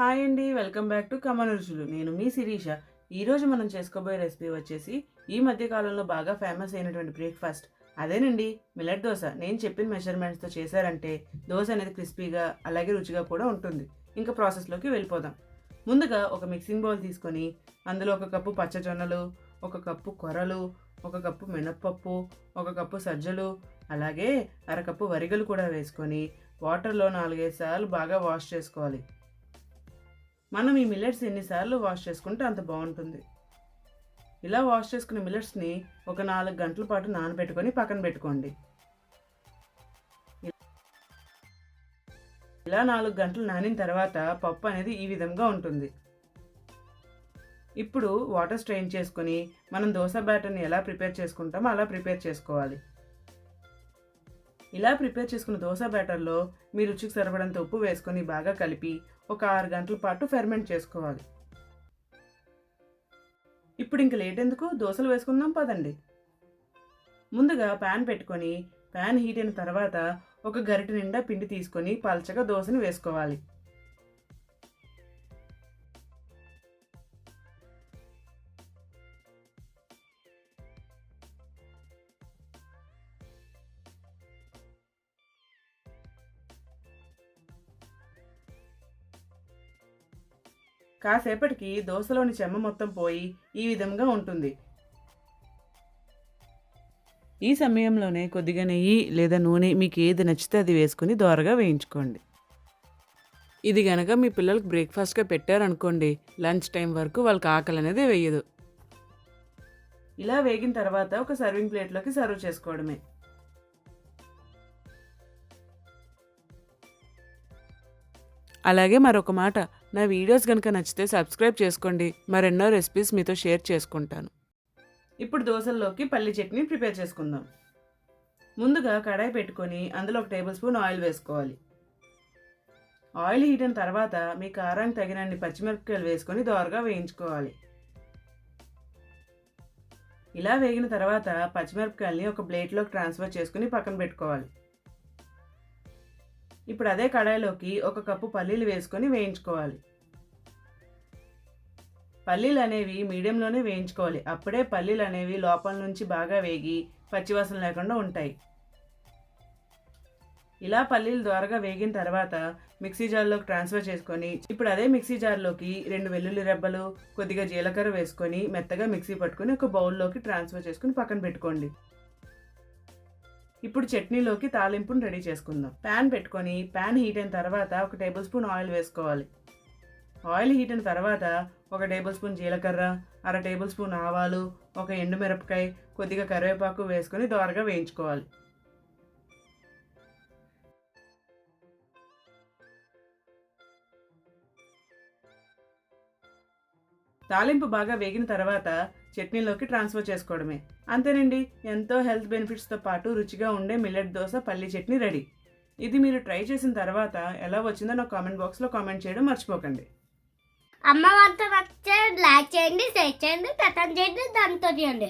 Hi అండి, welcome back to కమల రుచులు. నేను మీ శిరీష. ఈరోజు మనం చేసుకోబోయే రెసిపీ వచ్చేసి ఈ మధ్య కాలంలో బాగా ఫేమస్ అయినటువంటి బ్రేక్ఫాస్ట్ అదేనండి, మిల్లెట్ దోశ. నేను చెప్పిన మెజర్మెంట్స్తో చేశారంటే దోశ అనేది క్రిస్పీగా అలాగే రుచిగా కూడా ఉంటుంది. ఇంకా ప్రాసెస్లోకి వెళ్ళిపోదాం. ముందుగా ఒక మిక్సింగ్ బౌల్ తీసుకొని అందులో ఒక కప్పు పచ్చజొన్నలు, ఒక కప్పు కొర్రలు, ఒక కప్పు మినప్పప్పు, ఒక కప్పు సజ్జలు, అలాగే అరకప్పు వరిగలు కూడా వేసుకొని వాటర్లో 4-5 సార్లు బాగా వాష్ చేసుకోవాలి. మనం ఈ మిల్లెట్స్ ఎన్నిసార్లు వాష్ చేసుకుంటే అంత బాగుంటుంది. ఇలా వాష్ చేసుకున్న మిల్లెట్స్ని ఒక 4 గంటల పాటు నానబెట్టుకొని పక్కన పెట్టుకోండి. ఇలా 4 గంటలు నానిన తర్వాత పప్పు అనేది ఈ విధంగా ఉంటుంది. ఇప్పుడు వాటర్ స్ట్రెయిన్ చేసుకొని మనం దోశ బ్యాటర్ని ఎలా ప్రిపేర్ చేసుకుంటామో అలా ప్రిపేర్ చేసుకోవాలి. ఇలా ప్రిపేర్ చేసుకున్న దోశ బ్యాటర్లో మీ రుచికి సరిపడంత ఉప్పు వేసుకొని బాగా కలిపి ఒక 6 గంటల పాటు ఫెర్మెంట్ చేసుకోవాలి. ఇప్పుడు ఇంక లేట్ ఎందుకు, దోశలు వేసుకుందాం పదండి. ముందుగా ప్యాన్ పెట్టుకొని ప్యాన్ హీట్ అయిన తర్వాత ఒక గరిటె నిండా పిండి తీసుకొని పల్చగా దోశని వేసుకోవాలి. కాసేపటికి దోశలోని చెమ్మ మొత్తం పోయి ఈ విధంగా ఉంటుంది. ఈ సమయంలోనే కొద్దిగా నెయ్యి లేదా నూనె మీకు ఏది నచ్చితే అది వేసుకుని దోరగా వేయించుకోండి. ఇది గనక మీ పిల్లలకు బ్రేక్ఫాస్ట్గా పెట్టారనుకోండి, లంచ్ టైం వరకు వాళ్ళకి ఆకలి అనేది వేయదు. ఇలా వేగిన తర్వాత ఒక సర్వింగ్ ప్లేట్లోకి సర్వ్ చేసుకోవడమే. అలాగే మరొక మాట, నా వీడియోస్ కనుక నచ్చితే సబ్స్క్రైబ్ చేసుకోండి. మరెన్నో రెసిపీస్ మీతో షేర్ చేసుకుంటాను. ఇప్పుడు దోశల్లోకి పల్లి చట్నీ ప్రిపేర్ చేసుకుందాం. ముందుగా కడాయి పెట్టుకొని అందులో 1 టేబుల్ స్పూన్ ఆయిల్ వేసుకోవాలి. ఆయిల్ హీట్ అయిన తర్వాత మీ కారానికి తగినన్ని పచ్చిమిరపకాయలు వేసుకొని దోరగా వేయించుకోవాలి. ఇలా వేగిన తర్వాత పచ్చిమిరపకాయలని ఒక ప్లేట్లోకి ట్రాన్స్ఫర్ చేసుకుని పక్కన పెట్టుకోవాలి. ఇప్పుడు అదే కడాయిలోకి ఒక కప్పు పల్లీలు వేసుకొని వేయించుకోవాలి. పల్లీలు అనేవి మీడియంలోనే వేయించుకోవాలి. అప్పుడే పల్లీలు అనేవి లోపల నుంచి బాగా వేగి పచ్చివాసన లేకుండా ఉంటాయి. ఇలా పల్లీలు దోరగా వేగిన తర్వాత మిక్సీ జార్లోకి ట్రాన్స్ఫర్ చేసుకొని ఇప్పుడు అదే మిక్సీ జార్లోకి 2 వెల్లుల్లి రెబ్బలు, కొద్దిగా జీలకర్ర వేసుకొని మెత్తగా మిక్సీ పట్టుకొని ఒక బౌల్లోకి ట్రాన్స్ఫర్ చేసుకుని పక్కన పెట్టుకోండి. ఇప్పుడు చట్నీలోకి తాలింపును రెడీ చేసుకుందాం. ప్యాన్ పెట్టుకొని ప్యాన్ హీట్ అయిన తర్వాత 1 టేబుల్ స్పూన్ ఆయిల్ వేసుకోవాలి. ఆయిల్ హీట్ అయిన తర్వాత 1 టేబుల్ స్పూన్ జీలకర్ర, 1/2 టేబుల్ స్పూన్ ఆవాలు, 1 ఎండుమిరపకాయ, కొద్దిగా కరివేపాకు వేసుకొని దోరగా వేయించుకోవాలి. తాలింపు బాగా వేగిన తర్వాత చట్నీలోకి ట్రాన్స్ఫర్ చేసుకోవడమే. అంతేనండి, ఎంతో హెల్త్ బెనిఫిట్స్తో పాటు రుచిగా ఉండే మిల్లెట్ దోశ పల్లి చట్నీ రెడీ. ఇది మీరు ట్రై చేసిన తర్వాత ఎలా వచ్చిందో నాకు కామెంట్ బాక్స్లో కామెంట్ చేయడం మర్చిపోకండి. అమ్మ వంట నచ్చే లైక్ చేయండి, షేర్ చేయండి, కమెంట్ చేయండి, దాంతో చేయండి.